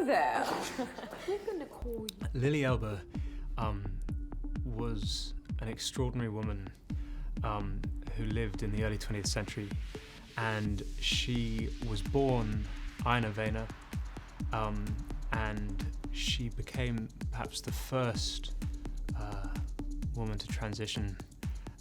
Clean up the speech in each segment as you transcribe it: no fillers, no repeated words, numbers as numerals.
there. We're gonna call you. Lily Elba was an extraordinary woman who lived in the early 20th century, and she was born Einar Wegener, and she became perhaps the first woman to transition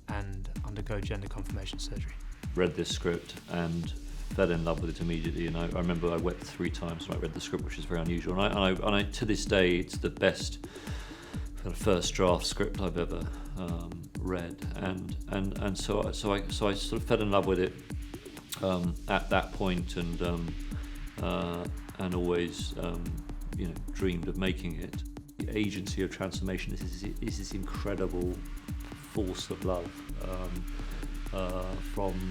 and undergo gender confirmation surgery. Read this script and fell in love with it immediately, and I remember I wept 3 times when I read the script, which is very unusual. And I to this day, it's the best first draft script I've ever read, and so I sort of fell in love with it at that point, and always dreamed of making it. The agency of transformation is this incredible force of love from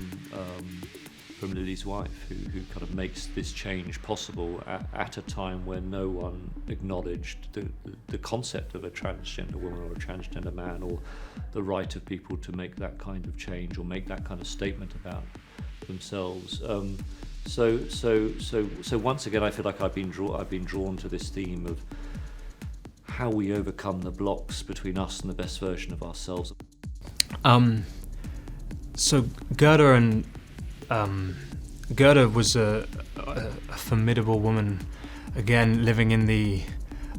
Lily's wife, who kind of makes this change possible at a time when no one acknowledged the concept of a transgender woman or a transgender man, or the right of people to make that kind of change or make that kind of statement about themselves. So once again, I feel like I've been drawn to this theme of how we overcome the blocks between us and the best version of ourselves. So Gerda was a formidable woman, again living in the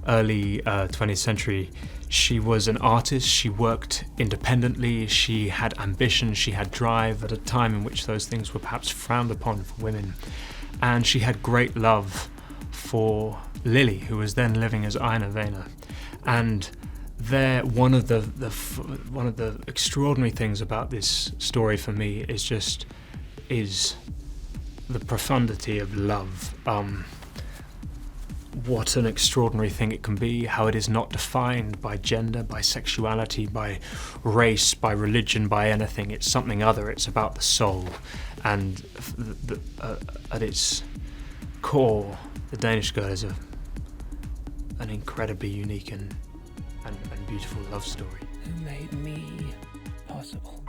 early 20th century. She was an artist, she worked independently, she had ambition, she had drive at a time in which those things were perhaps frowned upon for women. And she had great love for Lily, who was then living as Einar Wegener. And one of the extraordinary things about this story for me is the profundity of love. What an extraordinary thing it can be, how it is not defined by gender, by sexuality, by race, by religion, by anything. It's something other, it's about the soul. And at its core, the Danish Girl is an incredibly unique and beautiful love story. Who made me possible?